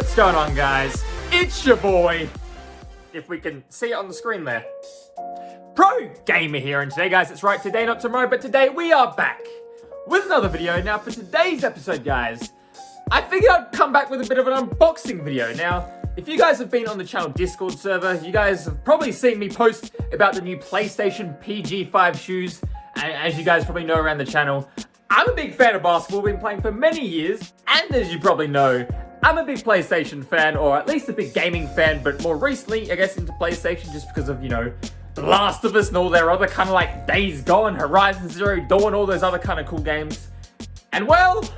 What's going on, guys? It's your boy, if we can see it on the screen there, Pro Gamer here, and today, guys, it's right, today not tomorrow, but today we are back with another video. Now, for today's episode, guys, I figured I'd come back with a bit of an unboxing video. Now, if you guys have been on the channel Discord server, you guys have probably seen me post about the new PlayStation PG5 shoes, and as you guys probably know around the channel, I'm a big fan of basketball, been playing for many years, and as you probably know, I'm a big PlayStation fan, or at least a big gaming fan, but more recently, I guess, into PlayStation just because of, you know, The Last of Us and all their other kind of like Days Gone, Horizon Zero Dawn, all those other kind of cool games. And well,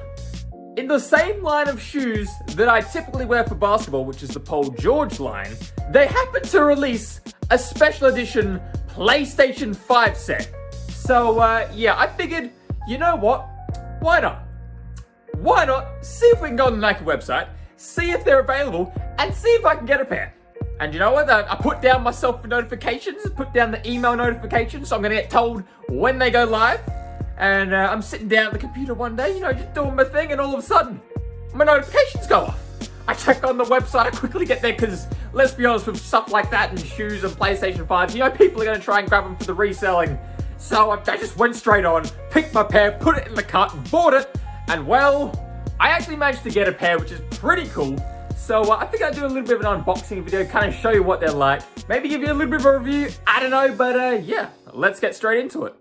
in the same line of shoes that I typically wear for basketball, which is the Paul George line, they happen to release a special edition PlayStation 5 set. So, yeah, I figured, you know what? Why not? Why not see if we can go on the Nike website, see if they're available, and see if I can get a pair. And you know what? I put down myself for notifications, put down the email notifications, so I'm going to get told when they go live. And I'm sitting down at the computer one day, you know, just doing my thing, and all of a sudden, my notifications go off. I check on the website, I quickly get there, because let's be honest, with stuff like that and shoes and PlayStation 5s, you know, people are going to try and grab them for the reselling. So I just went straight on, picked my pair, put it in the cart, and bought it. And well, I actually managed to get a pair, which is pretty cool. So I think I'll do a little bit of an unboxing video, kind of show you what they're like. Maybe give you a little bit of a review, I don't know, but yeah, let's get straight into it.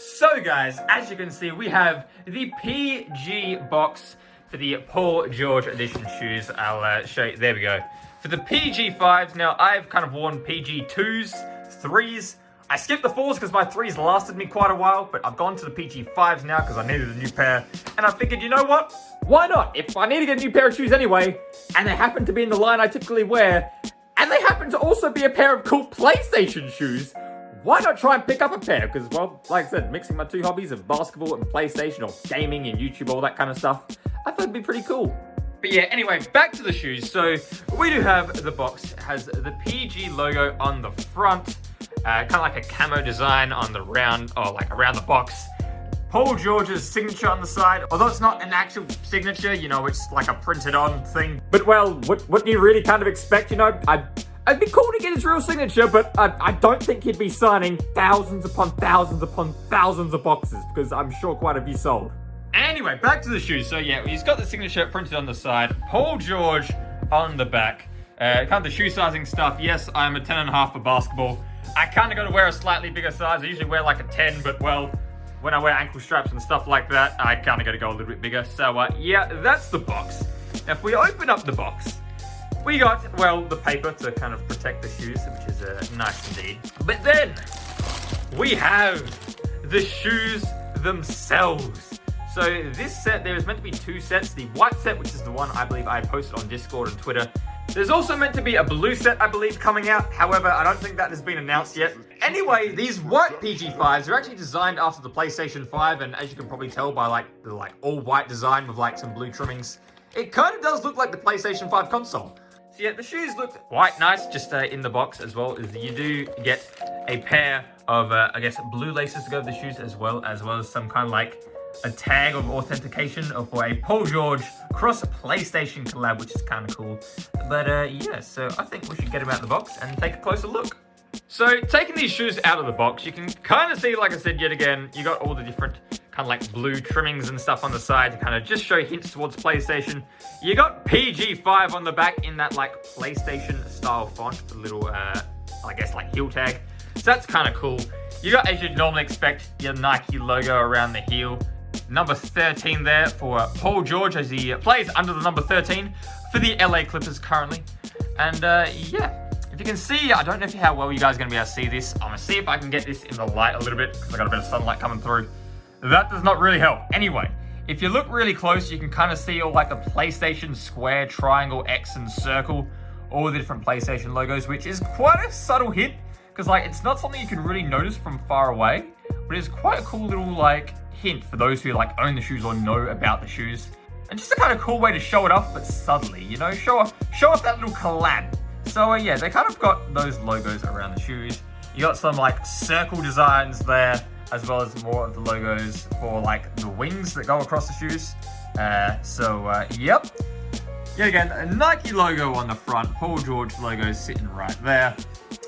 So guys, as you can see, we have the PG box for the Paul George edition shoes. I'll show you, there we go. For the PG5s, now I've kind of worn PG2s, 3s. I skipped the 4s because my 3s lasted me quite a while, but I've gone to the PG5s now because I needed a new pair. And I figured, you know what? Why not? If I need to get a new pair of shoes anyway, and they happen to be in the line I typically wear, and they happen to also be a pair of cool PlayStation shoes, why not try and pick up a pair? Because, well, like I said, mixing my two hobbies of basketball and PlayStation, or gaming and YouTube, all that kind of stuff, I thought it'd be pretty cool. But yeah, anyway, back to the shoes. So we do have the box. It has the PG logo on the front, kind of like a camo design on the round, or like around the box. Paul George's signature on the side, although it's not an actual signature, you know, it's like a printed on thing. But well, what do you really kind of expect, you know? It'd be cool to get his real signature, but I don't think he'd be signing thousands upon thousands upon thousands of boxes, because I'm sure quite a few sold. Anyway, back to the shoes. So yeah, he's got the signature printed on the side, Paul George on the back. Kind of the shoe sizing stuff. Yes, I'm a 10.5 for basketball. I kind of got to wear a slightly bigger size. I usually wear like a 10, but well, when I wear ankle straps and stuff like that, I kind of got to go a little bit bigger. So yeah, that's the box. Now, if we open up the box, we got, well, the paper to kind of protect the shoes, which is nice indeed. But then, we have the shoes themselves. So this set, there is meant to be two sets. The white set, which is the one I believe I posted on Discord and Twitter. There's also meant to be a blue set, I believe, coming out. However, I don't think that has been announced yet. Anyway, these white PG5s are actually designed after the PlayStation 5, and as you can probably tell by like the all-white design with like some blue trimmings, it kind of does look like the PlayStation 5 console. So yeah, the shoes look quite nice just in the box, as well as you do get a pair of, I guess, blue laces to go with the shoes, as well as some kind of like a tag of authentication for a Paul George cross PlayStation collab, which is kind of cool. But yeah, so I think we should get them out of the box and take a closer look. So taking these shoes out of the box, you can kind of see, like I said, yet again, you got all the different kind of like blue trimmings and stuff on the side to kind of just show hints towards PlayStation. You got PG5 on the back in that like PlayStation style font, the little, I guess like heel tag. So that's kind of cool. You got, as you'd normally expect, your Nike logo around the heel. number 13 there for Paul George as he plays under the number 13 for the LA Clippers currently. And yeah, if you can see, I don't know how well you guys are going to be able to see this. I'm going to see if I can get this in the light a little bit because I got a bit of sunlight coming through. That does not really help. Anyway, if you look really close, you can kind of see all like the PlayStation square, triangle, X, and circle, all the different PlayStation logos, which is quite a subtle hint because like it's not something you can really notice from far away, but it's quite a cool little like hint for those who like own the shoes or know about the shoes. And just a kind of cool way to show it off, but subtly, you know, show off that little collab. So yeah, they kind of got those logos around the shoes. You got some like circle designs there, as well as more of the logos for like the wings that go across the shoes. Yep. Yet again, a Nike logo on the front, Paul George logo sitting right there.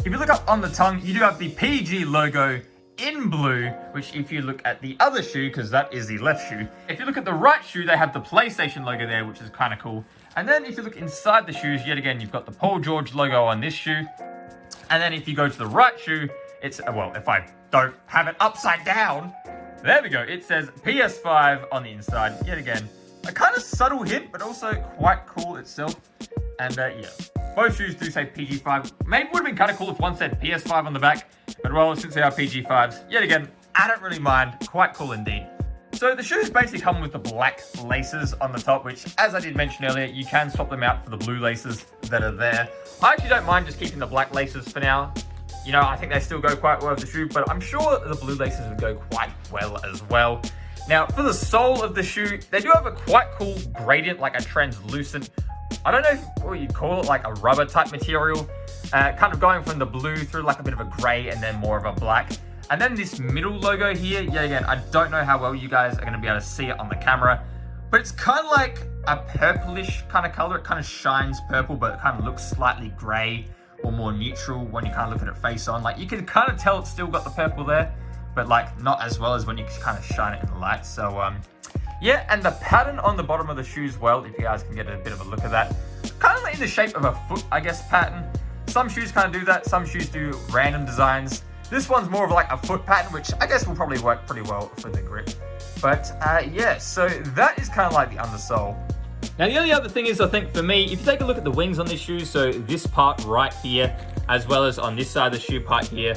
If you look up on the tongue, you do have the PG logo in blue, which if you look at the other shoe, because that is the left shoe, if you look at the right shoe, they have the PlayStation logo there, which is kind of cool. And then if you look inside the shoes, yet again, you've got the Paul George logo on this shoe. And then if you go to the right shoe, it's, well, if I don't have it upside down, there we go. It says PS5 on the inside. Yet again, a kind of subtle hint, but also quite cool itself. And yeah, both shoes do say PG5. Maybe it would have been kind of cool if one said PS5 on the back, but well, since they are PG5s, yet again, I don't really mind. Quite cool indeed. So the shoes basically come with the black laces on the top, which, as I did mention earlier, you can swap them out for the blue laces that are there. I actually don't mind just keeping the black laces for now. You know, I think they still go quite well with the shoe, but I'm sure the blue laces would go quite well as well. Now, for the sole of the shoe, they do have a quite cool gradient, like a translucent, I don't know what you'd call it, like a rubber type material, kind of going from the blue through like a bit of a gray and then more of a black. And then this middle logo here, yet again, I don't know how well you guys are going to be able to see it on the camera, but it's kind of like a purplish kind of color. It kind of shines purple, but it kind of looks slightly gray or more neutral when you kind of look at it face on. Like you can kind of tell it's still got the purple there, but like not as well as when you kind of shine it in the light. So yeah, and the pattern on the bottom of the shoes, well, if you guys can get a bit of a look at that, kind of like in the shape of a foot, I guess, pattern. Some shoes kind of do that. Some shoes do random designs. This one's more of like a foot pattern, which I guess will probably work pretty well for the grip. But yeah, so that is kind of like the undersole. Now the only other thing is, I think for me, if you take a look at the wings on these shoes, so this part right here, as well as on this side of the shoe part here,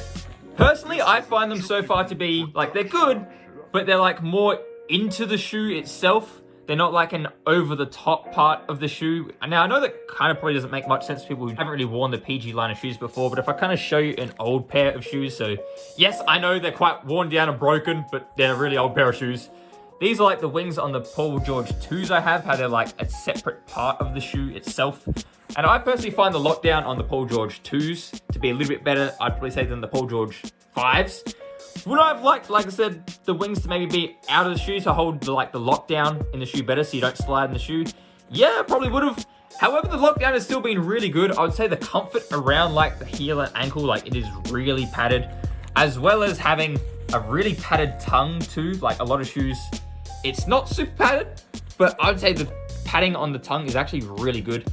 personally, I find them so far to be, like, they're good, but they're like more into the shoe itself. They're not like an over-the-top part of the shoe. Now, I know that kind of probably doesn't make much sense to people who haven't really worn the PG line of shoes before, but if I kind of show you an old pair of shoes, so yes, I know they're quite worn down and broken, but they're a really old pair of shoes. These are like the wings on the Paul George 2s I have, how they're like a separate part of the shoe itself. And I personally find the lockdown on the Paul George 2s to be a little bit better, I'd probably say, than the Paul George 5s. Would I have liked, like I said, the wings to maybe be out of the shoe to hold the lockdown in the shoe better so you don't slide in the shoe? Yeah, probably would have. However, the lockdown has still been really good. I would say the comfort around like the heel and ankle, like it is really padded, as well as having a really padded tongue too. Like a lot of shoes, it's not super padded, but I would say the padding on the tongue is actually really good.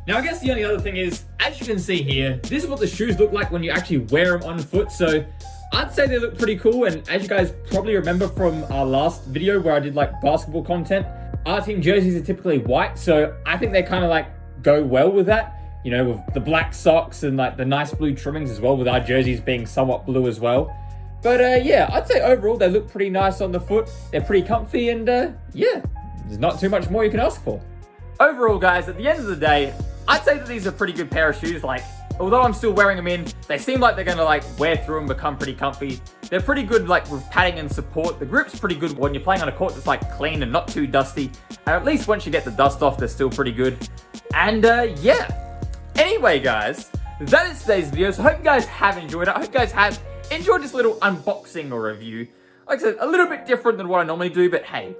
Now, I guess the only other thing is, as you can see here, this is what the shoes look like when you actually wear them on foot. So I'd say they look pretty cool, and as you guys probably remember from our last video where I did like basketball content, our team jerseys are typically white, so I think they kind of like go well with that, you know, with the black socks and like the nice blue trimmings as well, with our jerseys being somewhat blue as well. But yeah, I'd say overall they look pretty nice on the foot, they're pretty comfy, and yeah, there's not too much more you can ask for. Overall, guys, at the end of the day, I'd say that these are a pretty good pair of shoes. Like, although I'm still wearing them in, they seem like they're going to like wear through and become pretty comfy. They're pretty good like with padding and support. The grip's pretty good when you're playing on a court that's like clean and not too dusty. And at least once you get the dust off, they're still pretty good. And yeah. Anyway, guys, that is today's video. So I hope you guys have enjoyed it. I hope you guys have enjoyed this little unboxing or review. Like I said, a little bit different than what I normally do, but hey,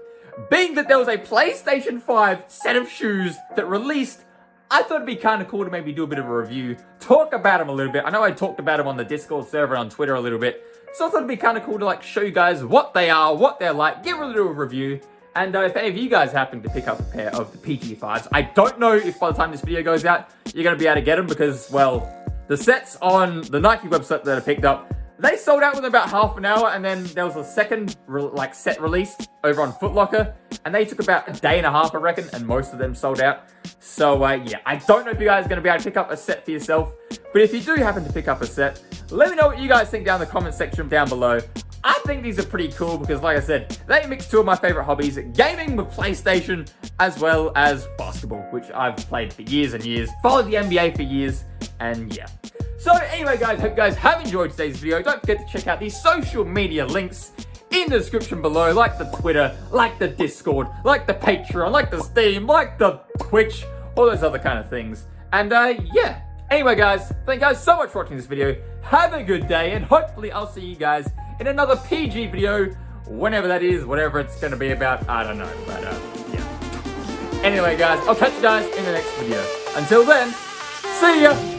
being that there was a PlayStation 5 set of shoes that released, I thought it'd be kind of cool to maybe do a bit of a review, talk about them a little bit. I know I talked about them on the Discord server and on Twitter a little bit, so I thought it'd be kind of cool to like show you guys what they are, what they're like, give a little review. And if any of you guys happen to pick up a pair of the PG5s, I don't know if by the time this video goes out, you're going to be able to get them because, well, the sets on the Nike website that I picked up They sold out within about half an hour, and then there was a second set released over on Foot Locker, and they took about a day and a half, I reckon, and most of them sold out. So yeah, I don't know if you guys are going to be able to pick up a set for yourself, but if you do happen to pick up a set, let me know what you guys think down in the comment section down below. I think these are pretty cool because, like I said, they mix two of my favorite hobbies, gaming with PlayStation, as well as basketball, which I've played for years and years, followed the NBA for years, and yeah. So anyway, guys, hope you guys have enjoyed today's video. Don't forget to check out the social media links in the description below, like the Twitter, like the Discord, like the Patreon, like the Steam, like the Twitch, all those other kind of things. And yeah. Anyway, guys, thank you guys so much for watching this video. Have a good day, and hopefully I'll see you guys in another PG video, whenever that is, whatever it's going to be about, I don't know, but yeah. Anyway, guys, I'll catch you guys in the next video. Until then, see ya!